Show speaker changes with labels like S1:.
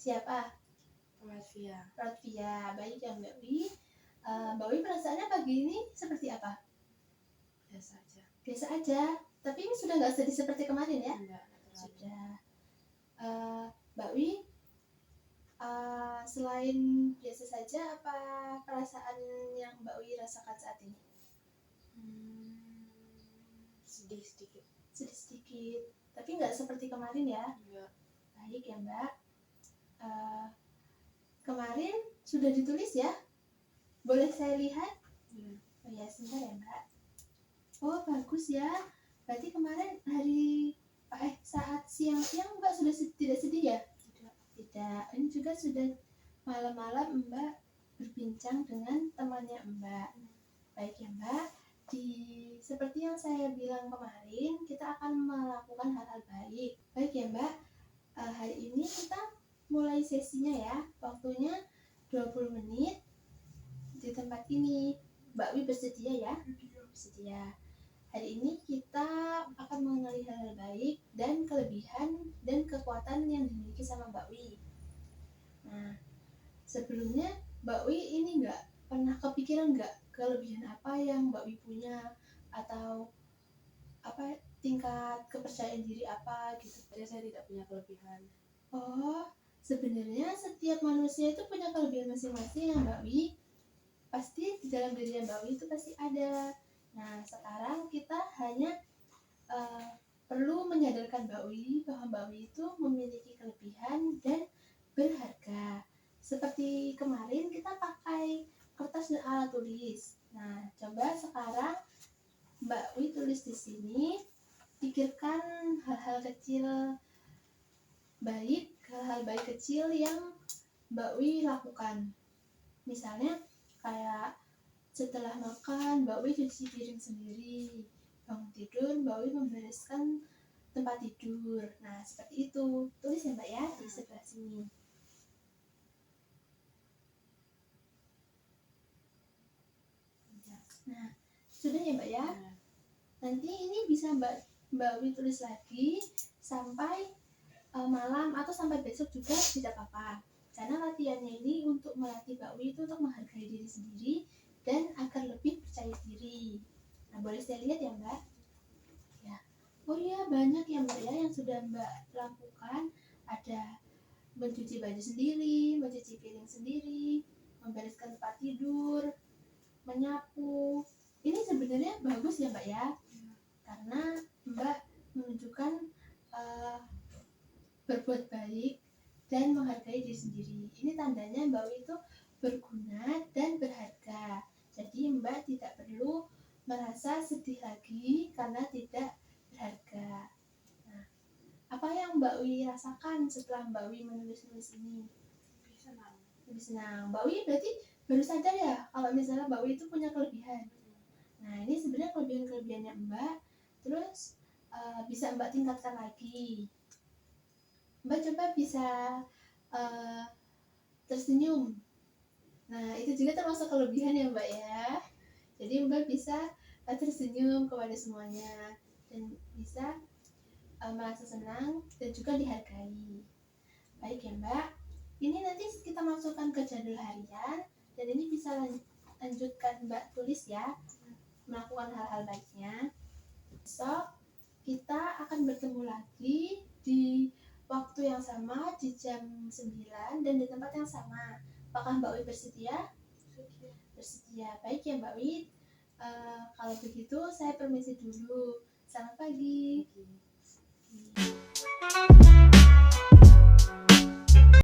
S1: Siapa?
S2: Latvia.
S1: Latvia. Baik ya Mbak Wi. Mbak Wi perasaannya pagi ini seperti apa?
S2: Biasa aja.
S1: Biasa aja. Tapi ini sudah nggak sedih seperti kemarin ya?
S2: Enggak terlalu.
S1: Sudah. Mbak Wi, selain biasa saja, apa perasaan yang Mbak Wi rasakan saat ini?
S2: Sedih sedikit.
S1: Sedih sedikit. Tapi nggak seperti kemarin ya?
S2: Enggak.
S1: Baik ya Mbak. Kemarin sudah ditulis ya? Boleh saya lihat?
S2: Iya.
S1: Oh ya, sebentar ya Mbak. Oh bagus ya. Berarti kemarin saat siang-siang Mbak sudah tidak sedih ya? Tidak. Ini juga sudah malam-malam Mbak berbincang dengan temannya Mbak. Baik ya Mbak. Seperti yang saya bilang kemarin, kita akan melakukan hal-hal baik. Baik ya Mbak. Hari ini kita mulai sesinya ya. Waktunya 20 menit di tempat ini. Mbak Wi bersedia ya? Bersedia. Hari ini kita akan mengenali hal-hal baik dan kelebihan dan kekuatan yang dimiliki sama Mbak Wi. Nah, sebelumnya Mbak Wi ini nggak pernah kepikiran nggak kelebihan apa yang Mbak Wi punya atau apa tingkat kepercayaan diri apa gitu?
S2: Saya tidak punya kelebihan.
S1: Oh, sebenarnya setiap manusia itu punya kelebihan masing-masing ya Mbak Wi. Pasti di dalam diri Mbak Wi itu pasti ada. Nah, sekarang kita hanya perlu menyadarkan Mbak Wi bahwa Mbak Wi itu memiliki kelebihan dan berharga. Seperti kemarin kita pakai kertas dan alat tulis. Nah, coba sekarang Mbak Wi tulis di sini, pikirkan hal-hal baik kecil yang Mbak Wi lakukan. Misalnya kayak setelah makan Mbak Wi cuci piring sendiri, bangun tidur Mbak Wi membereskan tempat tidur. Nah seperti itu, tulis ya Mbak ya di sebelah sini. Nah sudah ya Mbak ya. Nanti ini bisa Mbak Wi tulis lagi sampai malam atau sampai besok juga tidak apa-apa. Karena latihannya ini untuk melatih Mbak Wi itu untuk menghargai diri sendiri dan agar lebih percaya diri. Nah, boleh saya lihat ya Mbak? Ya. Oh iya, banyak ya Mbak ya yang sudah Mbak lakukan. Ada mencuci baju sendiri, mencuci piring sendiri, membereskan tempat tidur, menyapu. Ini sebenarnya bagus ya Mbak ya? Karena Mbak menunjukkan berbuat baik dan menghargai diri sendiri. Ini tandanya Mbak Wi itu berguna dan berharga. Jadi Mbak tidak perlu merasa sedih lagi karena tidak berharga. Nah, apa yang Mbak Wi rasakan setelah Mbak Wi menulis-nulis ini? Lebih senang. Mbak Wi berarti baru sadar ya kalau misalnya Mbak Wi itu punya kelebihan. Nah, ini sebenarnya kelebihan-kelebihannya Mbak. Terus bisa Mbak tingkatkan lagi. Mbak coba bisa tersenyum. Nah, itu juga termasuk kelebihan ya Mbak ya. Jadi Mbak bisa tersenyum kepada semuanya dan bisa merasa senang dan juga dihargai. Baik ya Mbak. Ini nanti kita masukkan ke jadwal harian dan ini bisa lanjutkan Mbak tulis ya, melakukan hal-hal baiknya. Besok kita akan bertemu lagi di waktu yang sama di jam 9 dan di tempat yang sama. Apakah Mbak Wi bersedia? Bersedia. Baik ya Mbak Wi. Kalau begitu saya permisi dulu. Selamat pagi.